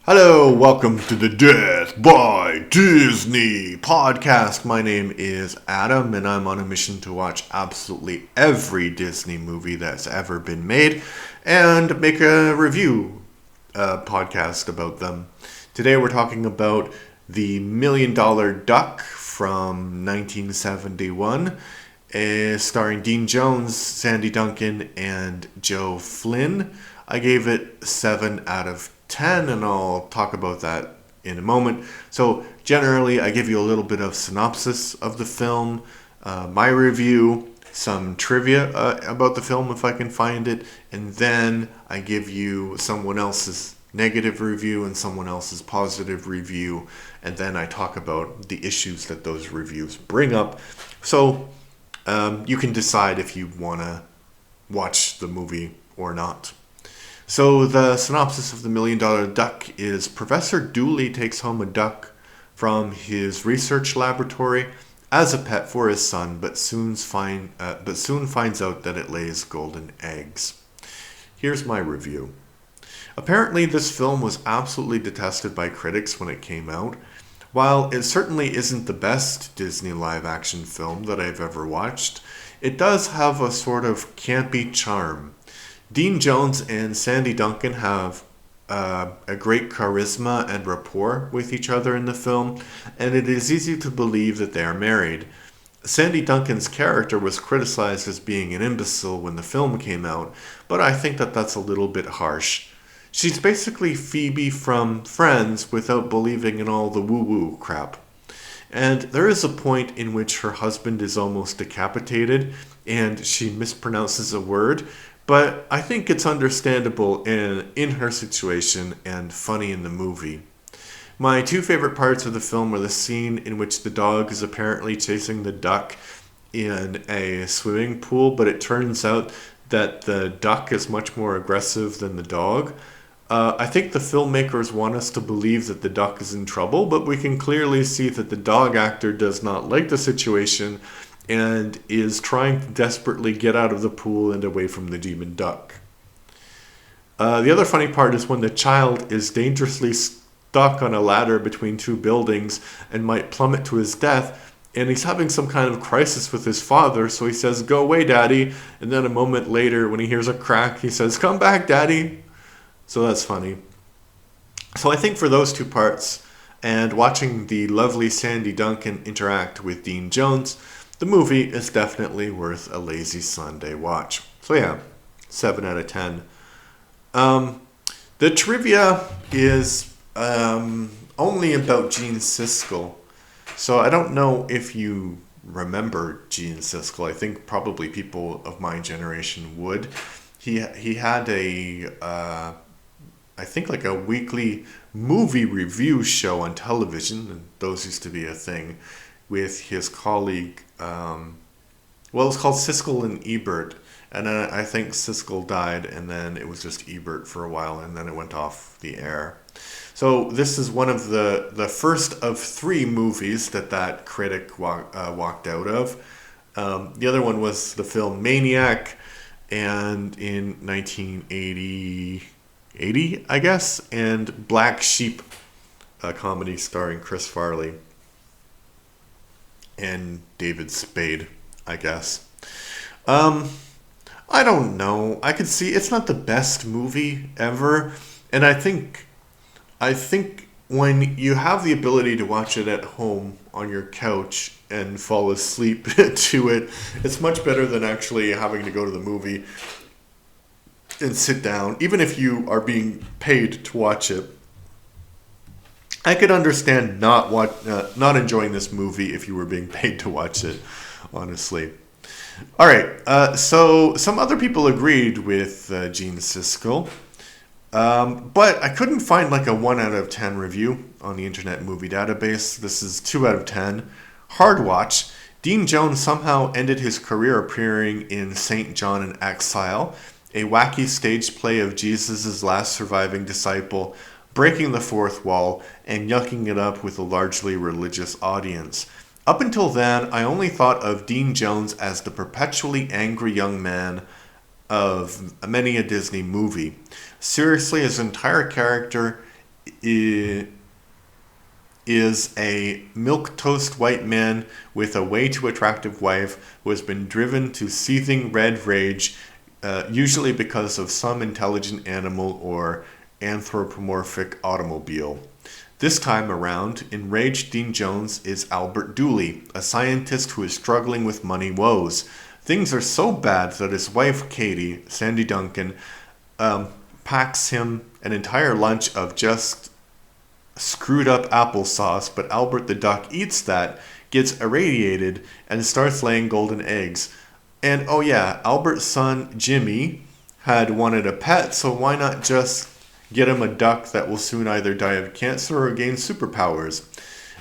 Hello, welcome to the Death by Disney podcast. My name is Adam, and I'm on a mission to watch absolutely every Disney movie that's ever been made and make a review podcast about them. Today we're talking about The Million Dollar Duck from 1971, starring Dean Jones, Sandy Duncan, and Joe Flynn. I gave it 7 out of 10, and I'll talk about that in a moment. So generally, I give you a little bit of synopsis of the film, my review, some trivia about the film if I can find it, and then I give you someone else's negative review and someone else's positive review, and then I talk about the issues that those reviews bring up. So you can decide if you want to watch the movie or not. So the synopsis of The Million Dollar Duck is Professor Dooley takes home a duck from his research laboratory as a pet for his son, but soon finds out that it lays golden eggs. Here's my review. Apparently this film was absolutely detested by critics when it came out. While it certainly isn't the best Disney live-action film that I've ever watched, it does have a sort of campy charm. Dean Jones and Sandy Duncan have a great charisma and rapport with each other in the film, and it is easy to believe that they are married. Sandy Duncan's character was criticized as being an imbecile when the film came out, but I think that that's a little bit harsh. She's basically Phoebe from Friends without believing in all the woo-woo crap. And there is a point in which her husband is almost decapitated and she mispronounces a word, but I think it's understandable in her situation and funny in the movie. My two favorite parts of the film were the scene in which the dog is apparently chasing the duck in a swimming pool, but it turns out that the duck is much more aggressive than the dog. I think the filmmakers want us to believe that the duck is in trouble, but we can clearly see that the dog actor does not like the situation and is trying to desperately get out of the pool and away from the demon duck. The other funny part is when the child is dangerously stuck on a ladder between two buildings and might plummet to his death, and he's having some kind of crisis with his father, so he says, "Go away, Daddy," and then a moment later, when he hears a crack, he says, "Come back, Daddy." So that's funny. So I think for those two parts, and watching the lovely Sandy Duncan interact with Dean Jones, the movie is definitely worth a lazy Sunday watch. So yeah, 7 out of 10. The trivia is only about Gene Siskel. So I don't know if you remember Gene Siskel. I think probably people of my generation would. He had I think like a weekly movie review show on television, and those used to be a thing, with his colleague, it was called Siskel and Ebert, and then I think Siskel died, and then it was just Ebert for a while, and then it went off the air. So this is one of the first of 3 movies that critic walked out of. The other one was the film Maniac, and in 1980, I guess, and Black Sheep, a comedy starring Chris Farley and David Spade, I guess. I don't know. I could see it's not the best movie ever, and I think when you have the ability to watch it at home on your couch and fall asleep to it, it's much better than actually having to go to the movie and sit down, even if you are being paid to watch it. I could understand not enjoying this movie if you were being paid to watch it, honestly. All right, so some other people agreed with Gene Siskel, but I couldn't find like a 1 out of 10 review on the Internet Movie Database. This is 2 out of 10. Hard watch. Dean Jones somehow ended his career appearing in St. John in Exile, a wacky stage play of Jesus' last surviving disciple breaking the fourth wall and yucking it up with a largely religious audience. Up until then, I only thought of Dean Jones as the perpetually angry young man of many a Disney movie. Seriously, his entire character is a milquetoast white man with a way too attractive wife who has been driven to seething red rage, usually because of some intelligent animal or anthropomorphic automobile. This time around, enraged Dean Jones is Albert Dooley, a scientist who is struggling with money woes. Things are so bad that his wife Katie, Sandy Duncan, packs him an entire lunch of just screwed up applesauce, but Albert the duck eats that, gets irradiated, and starts laying golden eggs. And oh yeah, Albert's son Jimmy had wanted a pet, so why not just get him a duck that will soon either die of cancer or gain superpowers?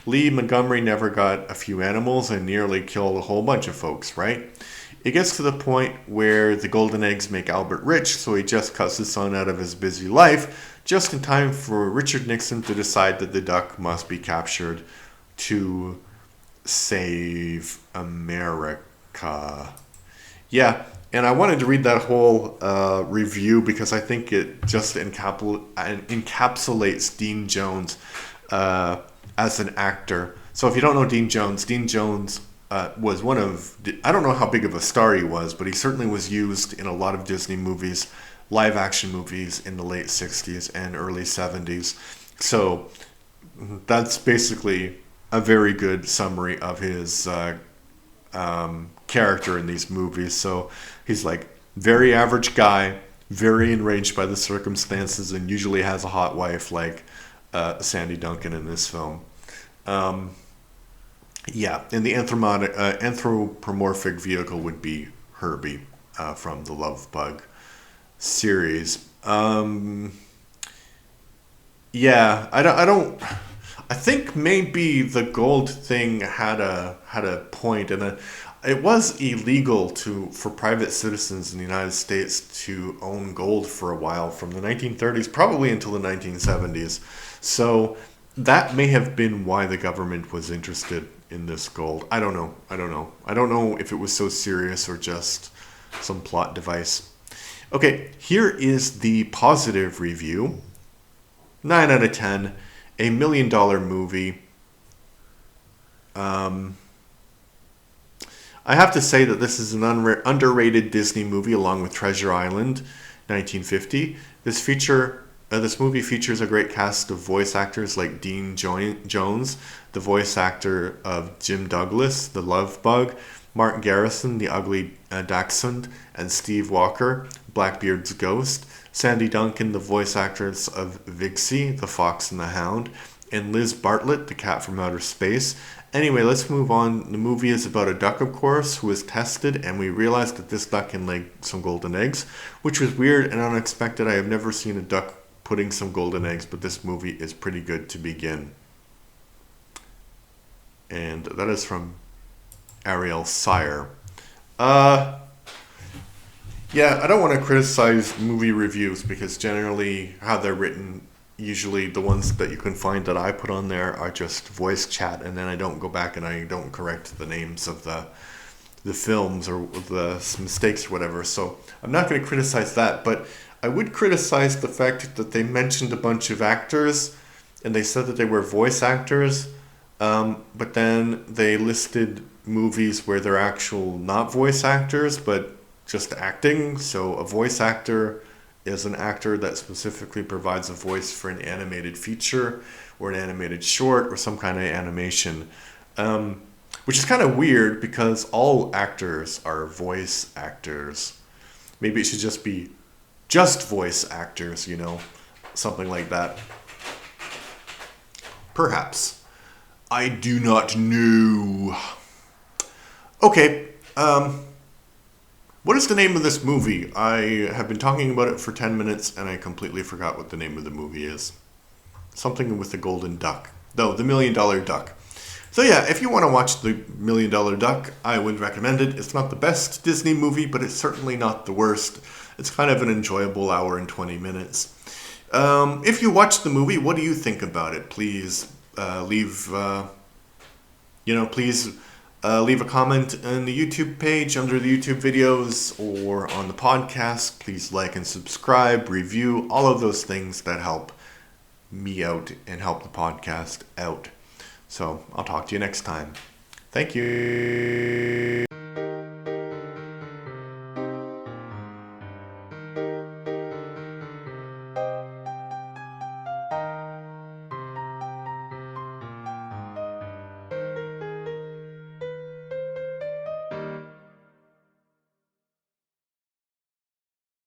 Lee Montgomery never got a few animals and nearly killed a whole bunch of folks, right? It gets to the point where the golden eggs make Albert rich, so he just cuts his son out of his busy life, just in time for Richard Nixon to decide that the duck must be captured to save America. Yeah, and I wanted to read that whole review because I think it just encapsulates Dean Jones as an actor. So if you don't know Dean Jones was one of, I don't know how big of a star he was, but he certainly was used in a lot of Disney movies, live action movies in the late 60s and early 70s. So that's basically a very good summary of his character in these movies. So he's like very average guy, very enraged by the circumstances, and usually has a hot wife like Sandy Duncan in this film. Yeah, and the anthropomorphic vehicle would be Herbie from the Love Bug series. Yeah, I think maybe the gold thing had a point, and it was illegal for private citizens in the United States to own gold for a while, from the 1930s probably until the 1970s. So that may have been why the government was interested in this gold. I don't know. I don't know if it was so serious or just some plot device. Okay, here is the positive review. 9 out of 10. A $1 million movie. I have to say that this is an underrated Disney movie along with Treasure Island, 1950. This movie features a great cast of voice actors like Dean Jones, the voice actor of Jim Douglas, the Love Bug, Mark Garrison, the Ugly Dachshund, and Steve Walker, Blackbeard's ghost, Sandy Duncan, the voice actress of Vixie, the Fox and the Hound, and Liz Bartlett, the cat from outer space. Anyway, let's move on. The movie is about a duck, of course, who is tested, and we realize that this duck can lay some golden eggs, which was weird and unexpected. I have never seen a duck putting some golden eggs, but this movie is pretty good to begin. And that is from Ariel Sire. Yeah, I don't want to criticize movie reviews because generally how they're written, usually the ones that you can find that I put on there are just voice chat, and then I don't go back and I don't correct the names of the films or the mistakes or whatever. So I'm not going to criticize that, but I would criticize the fact that they mentioned a bunch of actors and they said that they were voice actors, but then they listed movies where they're actual not voice actors but just acting. So a voice actor is an actor that specifically provides a voice for an animated feature or an animated short or some kind of animation, which is kind of weird because all actors are voice actors. Maybe it should just be just voice actors, something like that. Perhaps. I do not know. Okay, what is the name of this movie? I have been talking about it for 10 minutes and I completely forgot what the name of the movie is. Something with the golden duck. No, the $1 Million Duck. So yeah, if you want to watch the $1 Million Duck, I would recommend it. It's not the best Disney movie, but it's certainly not the worst. It's kind of an enjoyable hour and 20 minutes. If you watch the movie, what do you think about it? Please leave a comment on the YouTube page under the YouTube videos or on the podcast. Please like and subscribe, review, all of those things that help me out and help the podcast out. So I'll talk to you next time. Thank you.